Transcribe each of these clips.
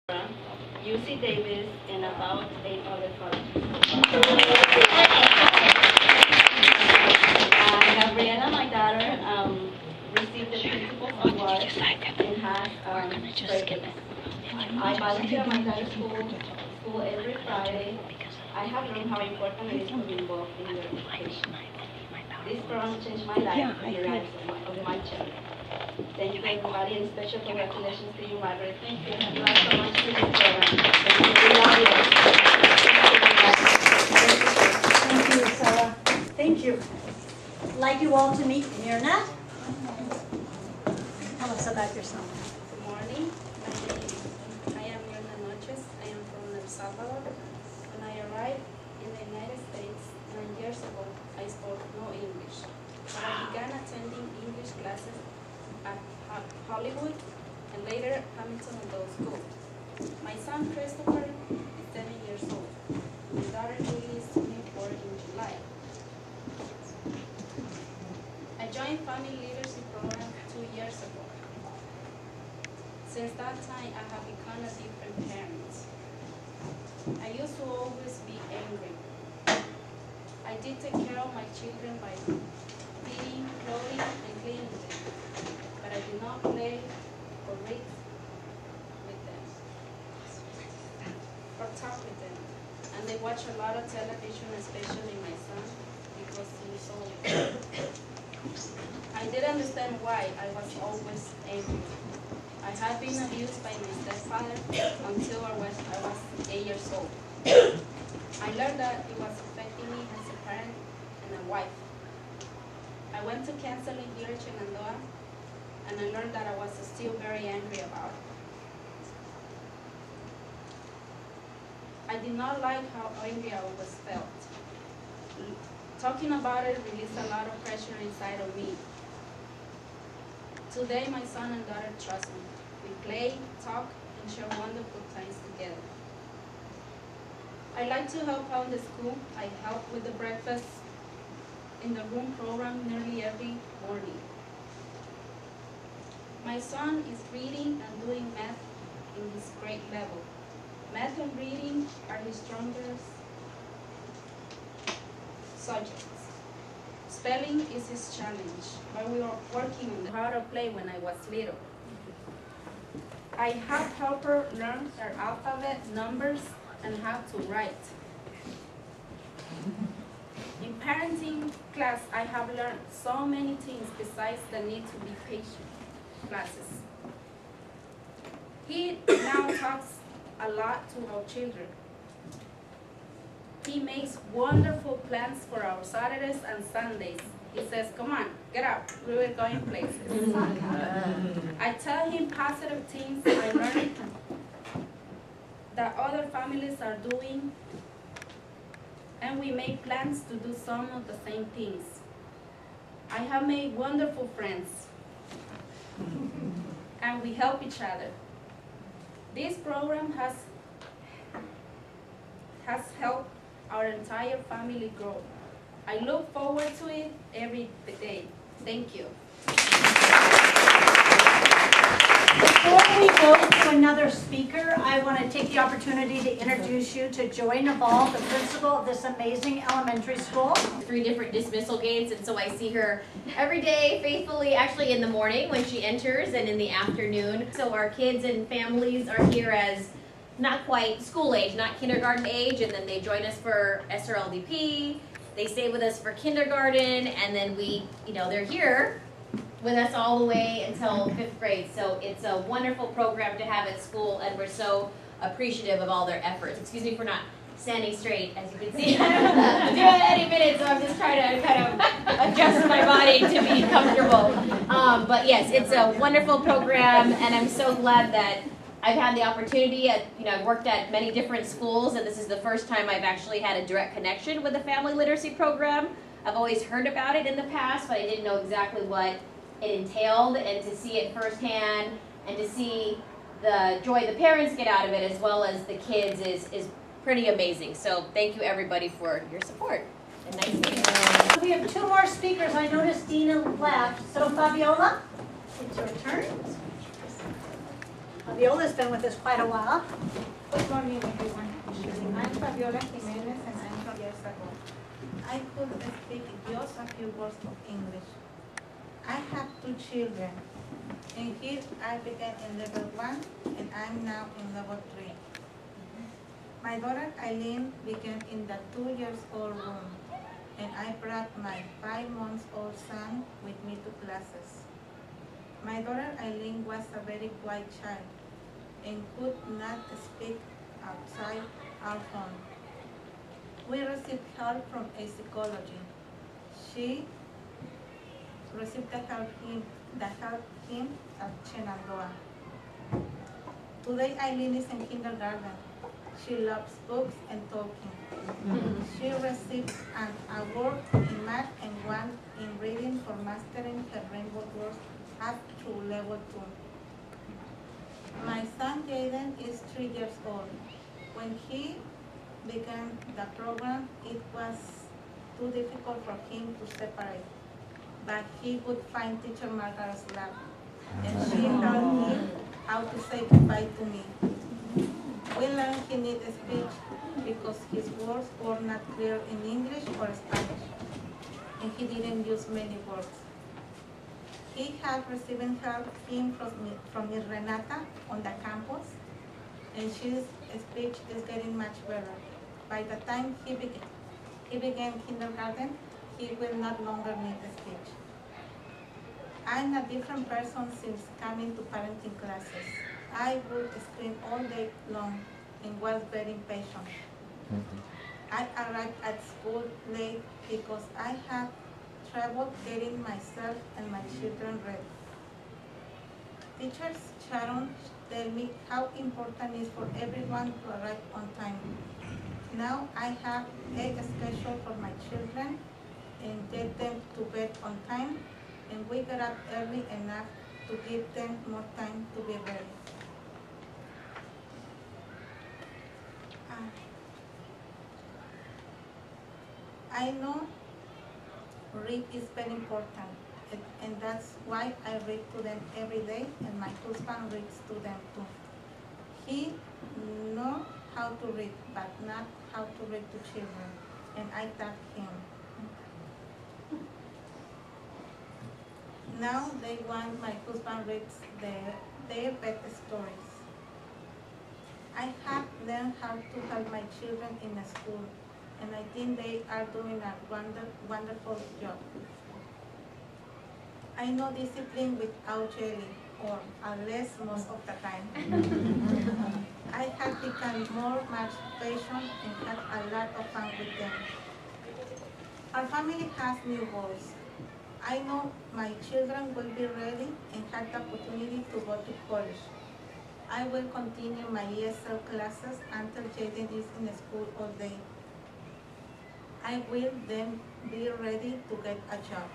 UC Davis, and about 8 other colleges. Gabriela, my daughter, received the Principal's Award and has grades. I volunteer at my daughter's school every Friday. I have learned how important it is to be involved in your education. This program changed my life and the lives of my children. Thank you, everybody, and special congratulations to you, Margaret. Thank you. You are so much for this program. Thank you, Sarah. Thank you. I'd like you all to meet Mirna. Tell us about yourself. Good morning. I am Mirna Noches. I am from El Salvador. When I arrived in the United States 9 years ago, I spoke no English. But I began attending English classes at Hollywood and later Hamilton Adult School. My son Christopher is 7 years old. My daughter Julie is turning 4 in July. I joined Family Leadership Program 2 years ago. Since that time, I have become a different parent. I used to always be angry. I did take care of my children by feeding, clothing, and cleaning them, but I did not play or read with them or talk with them. And they watch a lot of television, especially my son, because he is old. I didn't understand why I was always angry. I had been abused by my stepfather until I was 8 years old. I learned that it was affecting me as a parent and a wife. I went to counseling here in Shenandoah, and I learned that I was still very angry about it. I did not like how angry I always felt. Talking about it released a lot of pressure inside of me. Today, my son and daughter trust me. We play, talk, and share wonderful times together. I like to help out in the school. I help with the breakfast in the room program nearly every morning. My son is reading and doing math in his grade level. Math and reading are his strongest subjects. Spelling is his challenge, but we are working on how to play when I was little. I have helped her learn her alphabet, numbers, and how to write. In parenting class, I have learned so many things besides the need to be patient classes. He now talks a lot to our children. He makes wonderful plans for our Saturdays and Sundays. He says, come on, get up, we're going places. I tell him positive things I learned that other families are doing, and we make plans to do some of the same things. I have made wonderful friends, and we help each other. This program has helped our entire family grow. I look forward to it every day. Thank you. Before we go to another speaker, I want to take the opportunity to introduce you to Joy Naval, the principal of this amazing elementary school. 3 different dismissal gates, and so I see her every day faithfully, actually in the morning when she enters and in the afternoon. So our kids and families are here as not quite school age, not kindergarten age, and then they join us for SRLDP. They stay with us for kindergarten, and then they're here with us all the way until 5th grade. So it's a wonderful program to have at school, and we're so appreciative of all their efforts. Excuse me for not standing straight, as you can see. I'll do it any minute, so I'm just trying to kind of adjust my body to be comfortable. But yes, it's a wonderful program, and I'm so glad that I've had the opportunity. I've worked at many different schools, and this is the first time I've actually had a direct connection with the family literacy program. I've always heard about it in the past, but I didn't know exactly what it entailed, and to see it firsthand and to see the joy the parents get out of it as well as the kids is pretty amazing. So thank you everybody for your support. And nice meeting you. We have 2 more speakers. I noticed Dina left. So Fabiola, it's your turn. Viola's been with us quite a while. Good morning, everyone. I'm Fabiola Jimenez, and I'm from years ago. I could speak just a few words of English. I have 2 children, and here I began in level 1, and I'm now in level 3. My daughter Eileen began in the 2-year-old room, and I brought my 5-month-old son with me to classes. My daughter Eileen was a very quiet child and could not speak outside our home. We received help from a psychologist. She received the help him at Shenandoah. Today Eileen is in kindergarten. She loves books and talking. She received an award in math and 1 in reading for mastering her rainbow words up to level 2. My son Jaden is 3 years old. When he began the program, it was too difficult for him to separate, but he would find teacher Margaret's lap, and she taught him how to say goodbye to me. We learned he needed speech because his words were not clear in English or Spanish, and he didn't use many words. He had received help from Ms. Renata on the campus, and his speech is getting much better. By the time he began kindergarten, he will not longer need speech. I'm a different person since coming to parenting classes. I would scream all day long and was very impatient. I arrived at school late because I had trouble getting myself and my children ready. Teachers Sharon tell me how important it is for everyone to arrive on time. Now I have a schedule for my children and get them to bed on time, and we get up early enough to give them more time to be ready. I know read is very important, and that's why I read to them every day, and my husband reads to them too. He knows how to read, but not how to read to children, and I taught him. Now they want my husband reads their bed stories. I have learned how to help my children in school, and I think they are doing a wonderful job. I know discipline without jelly, or less most of the time. I have become much patient and have a lot of fun with them. Our family has new goals. I know my children will be ready and have the opportunity to go to college. I will continue my ESL classes until Jaden is in school all day. I will then be ready to get a job.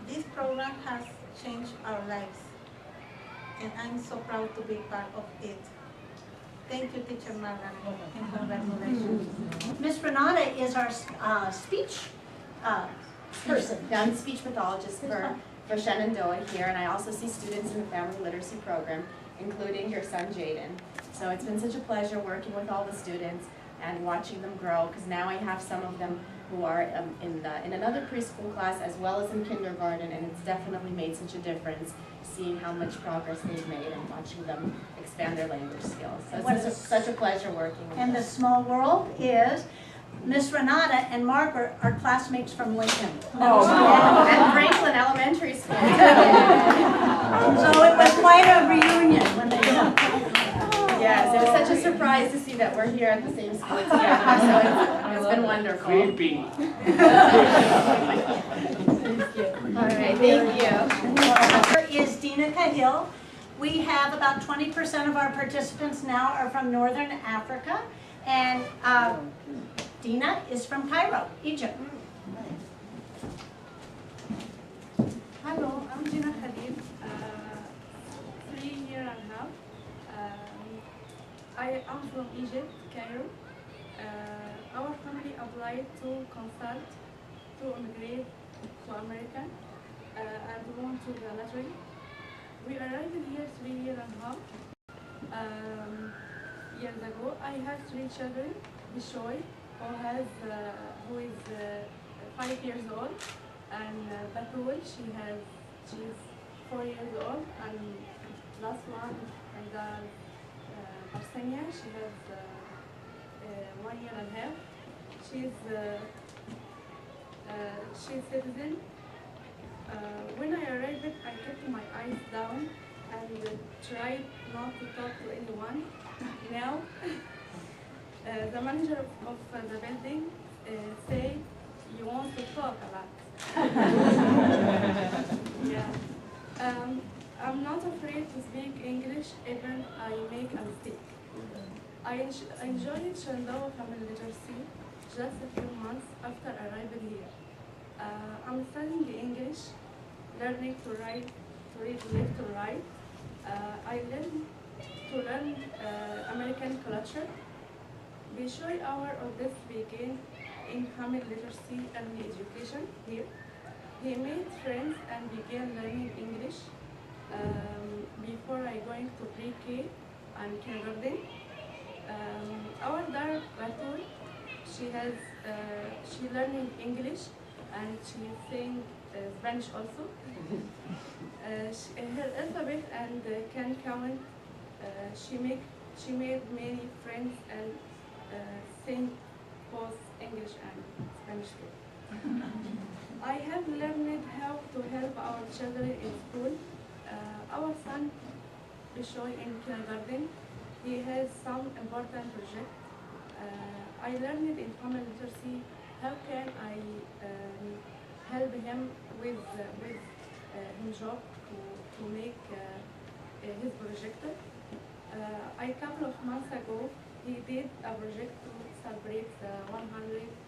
This program has changed our lives, and I'm so proud to be part of it. Thank you, Teacher Margaret, and congratulations. Miss Renata is our speech person. Yeah, I'm a speech pathologist for Shenandoah here, and I also see students in the family literacy program, including your son Jaden. So it's been such a pleasure working with all the students and watching them grow, because now I have some of them who are in another preschool class as well as in kindergarten, and it's definitely made such a difference seeing how much progress they've made and watching them expand their language skills. So it's such a pleasure working with them. And the small world is Miss Renata and Margaret are classmates from Lincoln. Oh, and Franklin Elementary School. So it was quite a reunion when they Yes, it was such a surprise to see that we're here at the same school together, so it's been wonderful. Creepy. All right, thank you. Here is Dina Cahill. We have about 20% of our participants now are from Northern Africa, and Dina is from Cairo, Egypt. Hello, I'm Dina Khalil, 3 years and a half. I am from Egypt, Cairo. Our family applied to consult to immigrate to America and went to the lottery. we arrived here 3 years and a half. Years ago, I had 3 children. Bishoy, who is 5 years old, and Batul, she's 4 years old, and last one, and Arsenia, she has 1 year and a half. She's citizen. When I arrived, I kept my eyes down and tried not to talk to anyone. Now, the manager of the building say you want to talk a lot. Yeah. I'm not afraid to speak English even I make a mistake. I enjoyed Shenandoah Family Literacy just a few months after arriving here. I'm studying English, learning to write, to read, left to write. I learn American culture. The short hour of this began in Family Literacy and Education here. He made friends and began learning English before I going to pre-K and kindergarten. Our daughter Batul, she learning English and she sing Spanish also. Her alphabet and can count. She made many friends and sing both English and Spanish too. I have learned how to help our children in school. Our son Bishoy in kindergarten, he has some important project. I learned in family literacy how can I help him with his job to make his project. A couple of months ago, he did a project to celebrate the 100th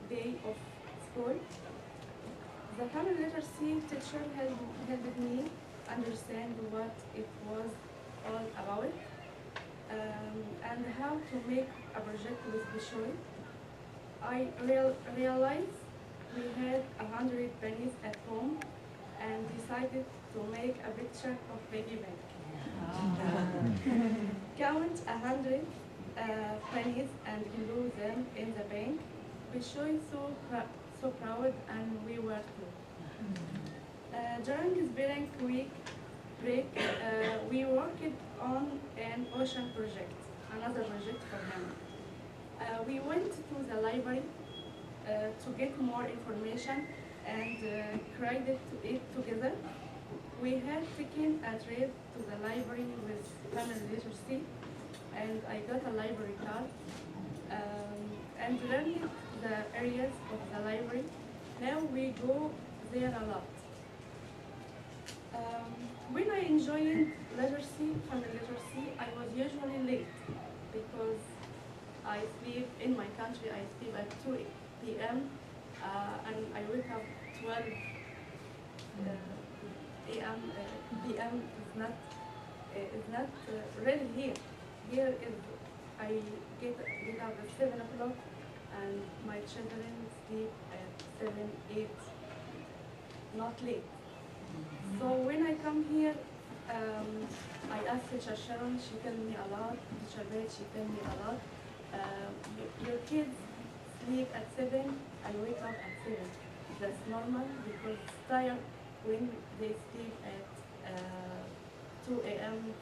day of school. The family literacy teacher helped me understand what it was all about and how to make a project with Bishoy. I realized we had 100 pennies at home and decided to make a picture of piggy bank. Count 100 pennies and glue them in the bank. Bishoy so proud, and we were too. During his parent week break, we worked on an ocean project, another project for him. We went to the library to get more information and cried it together. We had taken a trip to the library with family literacy, and I got a library card and learned the areas of the library. Now we go there a lot. When I enjoyed literacy, family literacy, I was usually late because I sleep in my country. I sleep at 2 p.m. And I wake up 12 a.m. p.m. is not really here. Here is I get up at 7 o'clock, and my children sleep at 7, 8, not late. So when I come here, I ask Teacher Sharon, she tells me a lot. Teacher Beth, she tells me a lot. Your kids sleep at 7 and wake up at 7. That's normal because tired when they sleep at 2 a.m.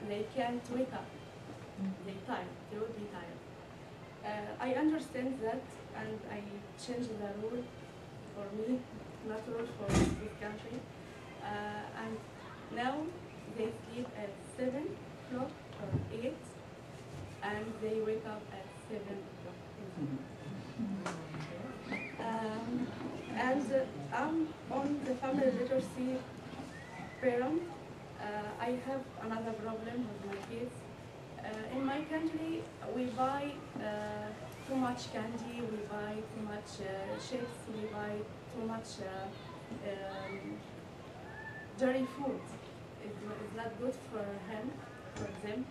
They can't wake up. They tired. They will be tired. I understand that, and I change the rule for me, not rule for this country. And now they sleep at 7 o'clock or 8, and they wake up at 7 o'clock. And I'm on the family literacy parent. I have another problem with my kids. In my country, we buy too much candy, we buy too much chips, we buy too much dairy food. It's not good for them.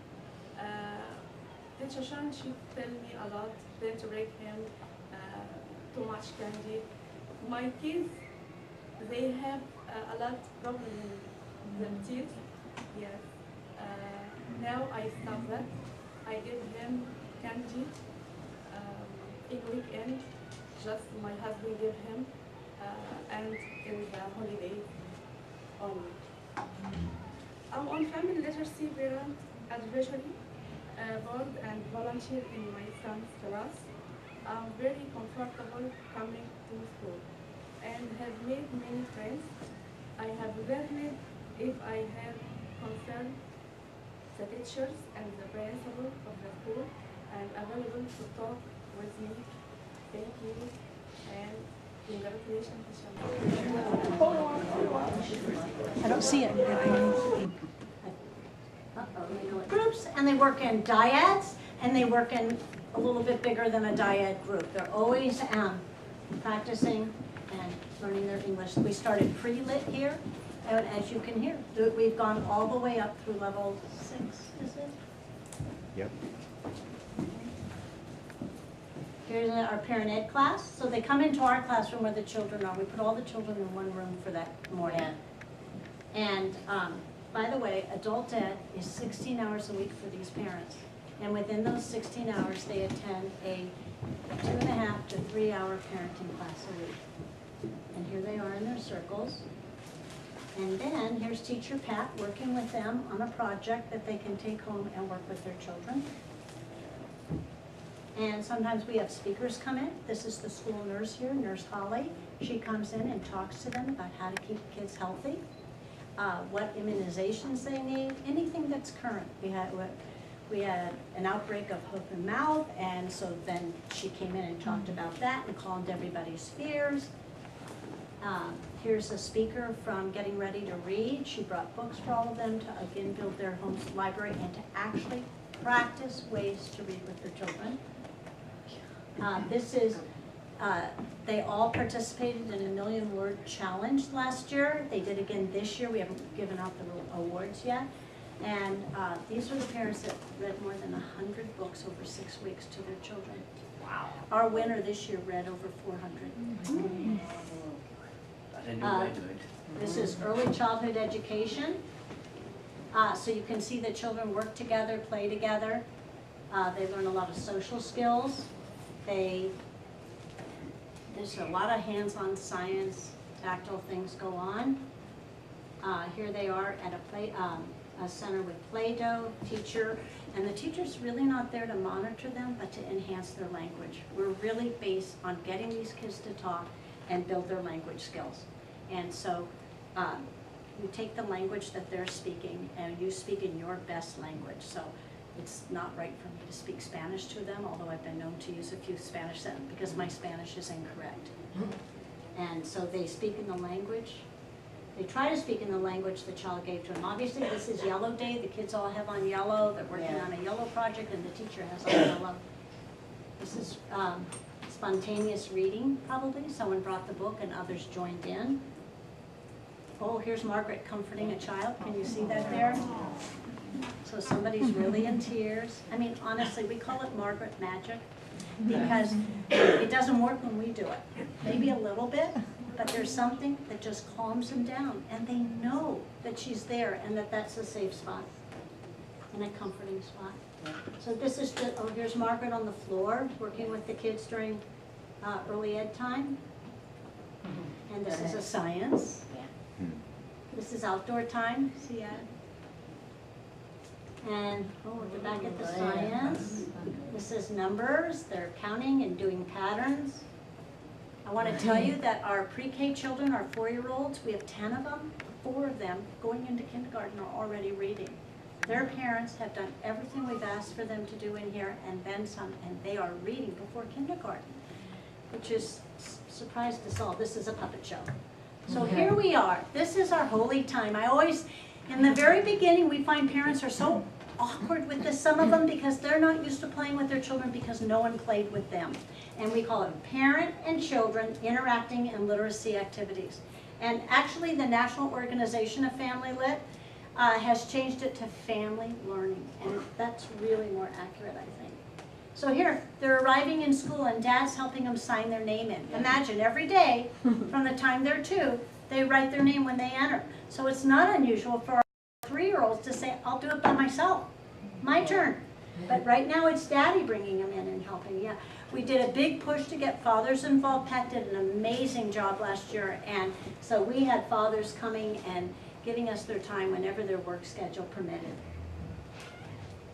Teacher Shan, she tell me a lot, then to break him too much candy. My kids they have a lot of problems in their teeth. Yes. Now I stop that. I give him candy in weekend. Just my husband give him, and in the holidays only. I'm on family literacy parent advisory board and volunteer in my son's class. I'm very comfortable coming to school and have made many friends. I have learned if I have concern the teachers and the principal of the school and available to talk with me. Thank you and congratulations to Shenandoah. I don't see it. Groups, and they work in dyads, and they work in a little bit bigger than a dyad group. They're always practicing and learning their English. We started pre-lit here, and as you can hear, we've gone all the way up through level 6, is it? Yep. Here's our parent ed class. So they come into our classroom where the children are. We put all the children in one room for that morning. And by the way, adult ed is 16 hours a week for these parents. And within those 16 hours, they attend a 2.5 to 3 hour parenting class a week. And here they are in their circles. And then here's Teacher Pat working with them on a project that they can take home and work with their children. And sometimes we have speakers come in. This is the school nurse here, Nurse Holly. She comes in and talks to them about how to keep kids healthy, what immunizations they need, anything that's current. We had an outbreak of hoof and mouth, and so then she came in and talked about that and calmed everybody's fears. Here's a speaker from Getting Ready to Read. She brought books for all of them to again build their home library and to actually practice ways to read with their children. They all participated in a 1,000,000-word challenge last year. They did again this year. We haven't given out the awards yet. And these are the parents that read more than 100 books over 6 weeks to their children. Wow. Our winner this year read over 400. This is early childhood education. So you can see the children work together, play together. They learn a lot of social skills. There's a lot of hands-on science, tactile things go on. Here they are at a center with Play-Doh, teacher, and the teacher's really not there to monitor them, but to enhance their language. We're really based on getting these kids to talk and build their language skills. And so you take the language that they're speaking and you speak in your best language. So it's not right for me to speak Spanish to them, although I've been known to use a few Spanish sentences because my Spanish is incorrect. And so they speak in the language. They try to speak in the language the child gave to them. Obviously, this is yellow day. The kids all have on yellow. They're working on a yellow project, and the teacher has on yellow. This is spontaneous reading, probably. Someone brought the book, and others joined in. Oh, here's Margaret comforting a child. Can you see that there? So somebody's really in tears. I mean, honestly, we call it Margaret magic because it doesn't work when we do it. Maybe a little bit, but there's something that just calms them down, and they know that she's there and that that's a safe spot and a comforting spot. So this is just, oh, here's Margaret on the floor working with the kids during early ed time. And this is a science. This is outdoor time. See that? And we're back at the science. This is numbers. They're counting and doing patterns. I want to tell you that our pre-K children, our 4-year-olds, we have 10 of them. 4 of them going into kindergarten are already reading. Their parents have done everything we've asked for them to do in here and then some, and they are reading before kindergarten, which is surprised us all. This is a puppet show. So here we are. This is our holy time. In the very beginning, we find parents are so awkward with this, some of them, because they're not used to playing with their children because no one played with them. And we call it parent and children interacting in literacy activities. And actually, the National Organization of Family Lit has changed it to family learning. And that's really more accurate, I think. So here, they're arriving in school and dad's helping them sign their name in. Imagine every day from the time they're 2, they write their name when they enter. So it's not unusual for our 3-year-olds to say, I'll do it by myself, my turn. But right now it's daddy bringing them in and helping, yeah. We did a big push to get fathers involved. Pat did an amazing job last year, and so we had fathers coming and giving us their time whenever their work schedule permitted.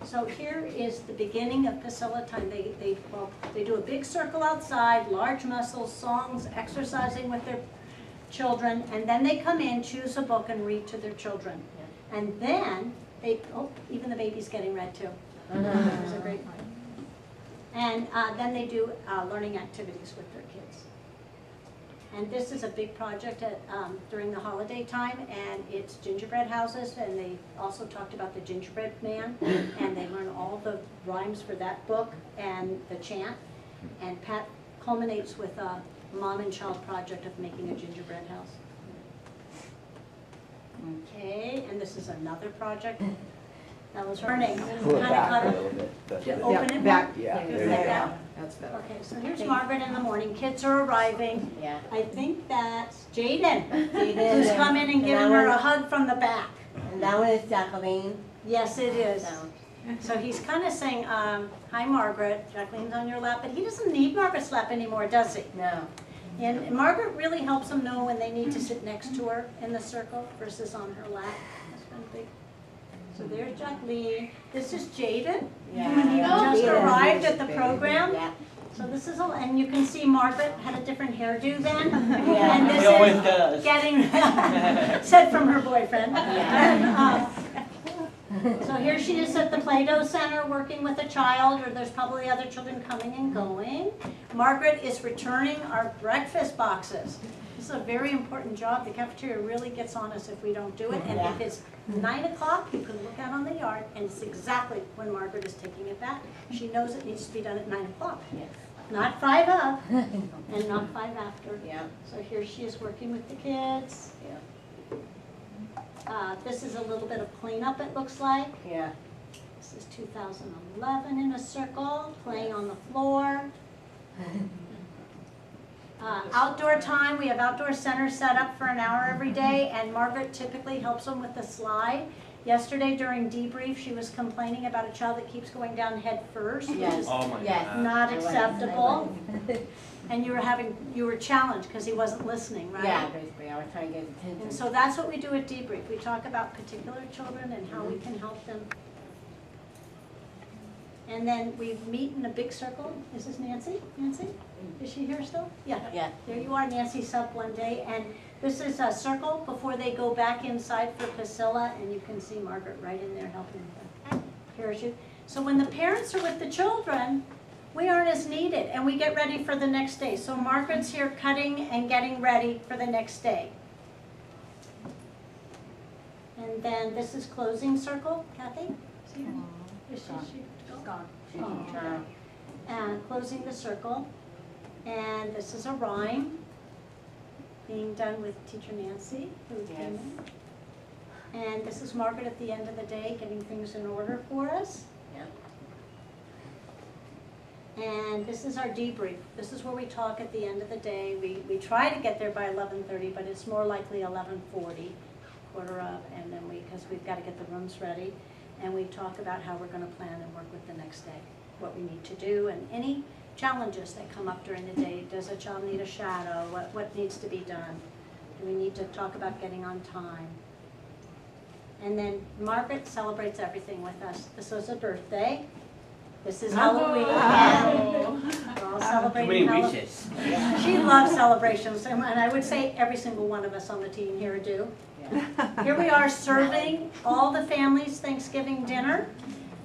So here is the beginning of Priscilla time. They do a big circle outside, large muscles, songs, exercising with their children, and then they come in, choose a book, and read to their children. And then they, even the baby's getting read too. It's a great one. And then they do learning activities with their kids. And this is a big project at, during the holiday time, and it's gingerbread houses, and they also talked about the gingerbread man, and they learn all the rhymes for that book and the chant. And Pat culminates with a mom and child project of making a gingerbread house. Okay, and this is another project. That was learning. Pull it back a Kind little of bit. That's to it. open it Back, more. yeah, Just there you like go. that. That's better. Okay, so here's Margaret in the morning. Kids are arriving. Yeah. I think that's Jaden, Jaden, who's and- come in and and given that her a one- hug from the back. And that one is Jacqueline. Yes, it is. So, So he's kind of saying, hi Margaret, Jacqueline's on your lap, but he doesn't need Margaret's lap anymore, does he? no. And Margaret really helps them know when they need to sit next to her in the circle versus on her lap. That's been big. So there's Jacqueline. This is Jaden. Yeah. When he just Jaden. arrived at the program. Yeah. So this is, and you can see Margaret had a different hairdo then. Yeah. And this She always is does. getting, said from her boyfriend. Yeah. And, so here she is at the Play-Doh Center working with a child, or there's probably other children coming and going. Margaret is returning our breakfast boxes. This is a very important job. The cafeteria really gets on us if we don't do it. And if it's 9 o'clock, you can look out on the yard, and it's exactly when Margaret is taking it back. She knows it needs to be done at 9 o'clock. Yes. Not 5 up, and not 5 after. Yeah. So here she is working with the kids. Yeah. This is a little bit of cleanup, it looks like. Yeah. This is 2011 in a circle, playing on the floor. Outdoor time, we have outdoor centers set up for an hour every day, and Margaret typically helps them with the slide. Yesterday during debrief, she was complaining about a child that keeps going down head first, which Yes. is Oh my Yes. God. not I was. acceptable. And you were challenged because he wasn't listening, right? Yeah, basically, I was trying to get his attention. And so that's what we do at debrief. We talk about particular children and how we can help them. And then we meet in a big circle. Is this Nancy? Nancy? Is she here still? Yeah. Yeah. There you are, Nancy subbed one day. And this is a circle before they go back inside for Priscilla. And you can see Margaret right in there helping with the parachute. So when the parents are with the children, we aren't as needed, and we get ready for the next day. So Margaret's here cutting and getting ready for the next day. And then this is closing circle, Kathy? See her? Is she gone? Gone. And closing the circle. And this is a rhyme being done with teacher Nancy, who came in. And this is Margaret at the end of the day getting things in order for us. And this is our debrief. This is where we talk at the end of the day. We try to get there by 11:30, but it's more likely 11:40, quarter of, and then because we've got to get the rooms ready. And we talk about how we're going to plan and work with the next day, what we need to do, and any challenges that come up during the day. Does a child need a shadow? What needs to be done? Do we need to talk about getting on time? And then Margaret celebrates everything with us. This was a birthday. This is Halloween. We're all Too celebrating many Halloween. wishes. She loves celebrations, and I would say every single one of us on the team here do. Here we are serving all the families Thanksgiving dinner,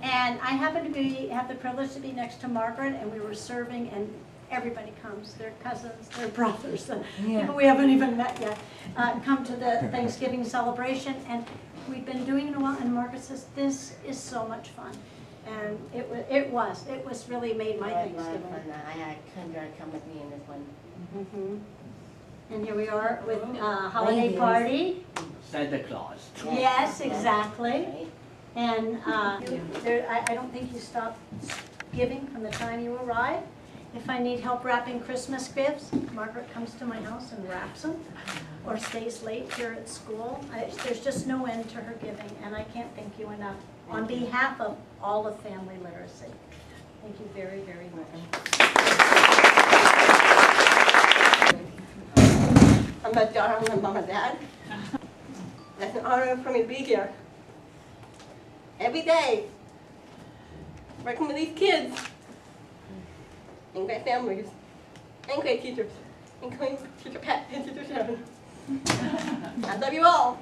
and I happen to have the privilege to be next to Margaret, and we were serving, and everybody comes, their cousins, their brothers, the people we haven't even met yet, come to the Thanksgiving celebration, and we've been doing it a while, and Margaret says, this is so much fun. And it was really made my Thanksgiving. I had Kendra come with me in this one. And here we are with holiday party. Santa Claus. Yes, exactly. Right? And I don't think you stopped giving from the time you arrive. If I need help wrapping Christmas gifts, Margaret comes to my house and wraps them, or stays late here at school. There's just no end to her giving, and I can't thank you enough on behalf of all of Family Literacy. Thank you very, very much. I'm a daughter of my mom and dad. That's an honor for me to be here. Every day, working with these kids, and great families, and great teachers, including Teacher Pat and Teacher Sharon. I love you all.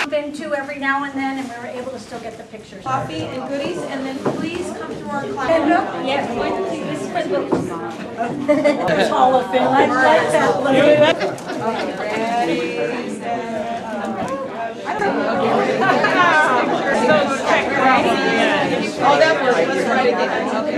Been to every now and then, and we were able to still get the pictures. Coffee and goodies, and then please come to our class. Yes, this is for the Hall of Fame. I like that. Ready, set, Oh, that works. Let's try it again. Okay.